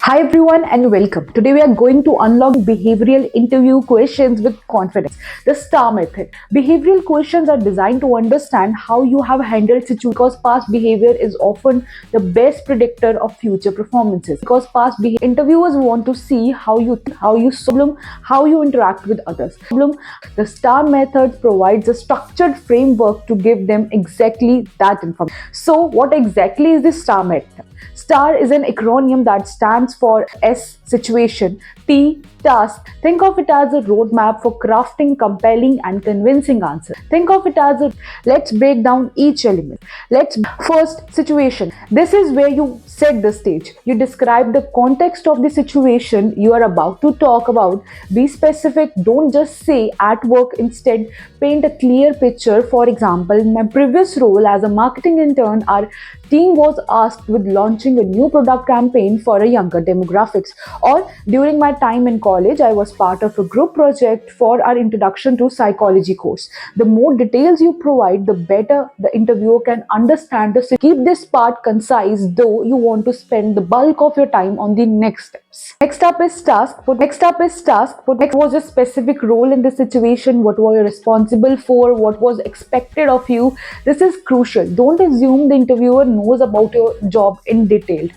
Hi everyone and welcome. Today we are going to unlock behavioral interview questions with confidence. The STAR method. Behavioral questions are designed to understand how you have handled situations because past behavior is often the best predictor of future performances. Because past behavior, interviewers want to see how you solve problem, how you interact with others. The STAR method provides a structured framework to give them exactly that information. So what exactly is the STAR method? STAR is an acronym that stands for S situation, T task. Think of it as a roadmap for crafting compelling and convincing answers. Think of it as a let's break down each element. Let's first situation. This is where you set the stage. You describe the context of the situation you are about to talk about. Be specific. Don't just say at work. Instead, paint a clear picture. For example, in my previous role as a marketing intern, our team was asked with launching a new product campaign for a younger demographics. Or during my time in college, I was part of a group project for our introduction to psychology course. The more details you provide, the better the interviewer can understand the situation. Keep this part concise, though you want to spend the bulk of your time on the next steps. Next up is task. Next was a specific role in the situation. What were you responsible for? What was expected of you? This is crucial. Don't assume the interviewer knows about your job in detail.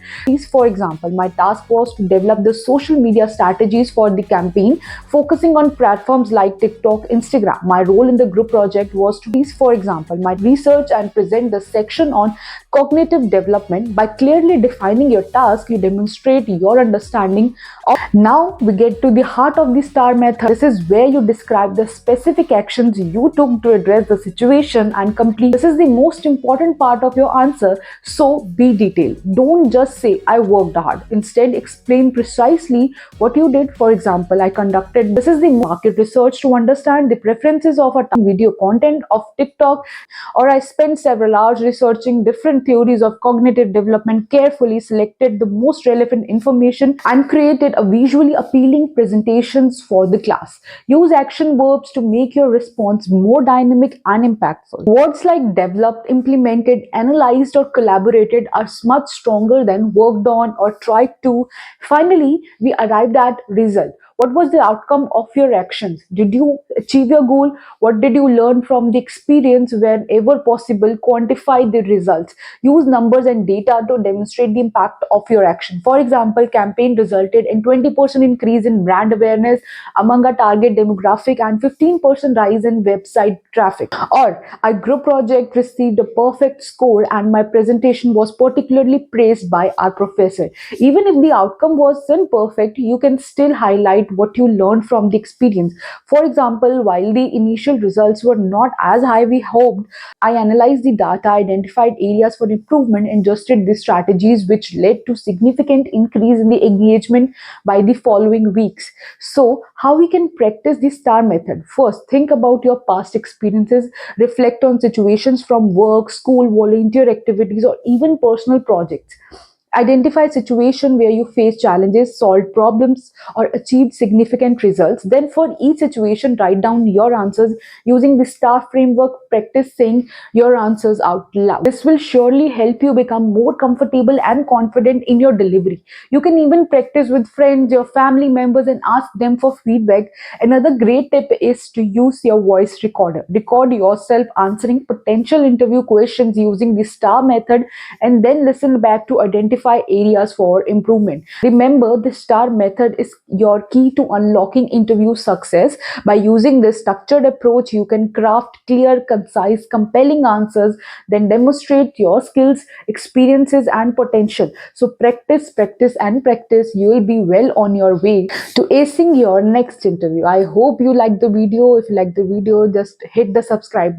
For example, my task was to develop the social media strategies for the campaign, focusing on platforms like TikTok, Instagram. My role in the group project was to, for example, my research and present the section on cognitive development. By clearly defining your task, you demonstrate your understanding of. Now we get to the heart of the STAR method. This is where you describe the specific actions you took to address the situation and complete. This is the most important part of your answer, so be detailed. Don't just say, I worked hard. Instead, explain precisely what you did. For example, I conducted this is the market research to understand the preferences of a video content of TikTok, or I spent several hours researching different theories of cognitive development, carefully selected the most relevant information, and created a visually appealing presentations for the class. Use action verbs to make your response more dynamic and impactful. Words like developed, implemented, analyzed, or collaborated are much stronger than worked on or tried to. Finally, we arrived at result. What was the outcome of your actions? Did you achieve your goal? What did you learn from the experience? Whenever possible, quantify the results. Use numbers and data to demonstrate the impact of your action. For example, campaign resulted in 20% increase in brand awareness among a target demographic and 15% rise in website traffic. Or a group project received a perfect score and my presentation was particularly praised by our professor. Even if the outcome was imperfect, you can still highlight what you learned from the experience. For example, while the initial results were not as high we hoped, I analyzed the data, identified areas for improvement, and adjusted the strategies, which led to significant increase in the engagement by the following weeks. So, how we can practice the STAR method? First, think about your past experiences, reflect on situations from work, school, volunteer activities, or even personal projects. Identify a situation where you face challenges, solved problems, or achieved significant results. Then, for each situation, write down your answers using the STAR framework. Practice saying your answers out loud. This will surely help you become more comfortable and confident in your delivery. You can even practice with friends, your family members, and ask them for feedback. Another great tip is to use your voice recorder. Record yourself answering potential interview questions using the STAR method and then listen back to identify areas for improvement. Remember, the STAR method is your key to unlocking interview success. By using this structured approach, you can craft clear, concise, compelling answers, then demonstrate your skills, experiences, and potential. So, practice, practice, and practice. You will be well on your way to acing your next interview. I hope you like the video. If you like the video, just hit the subscribe button.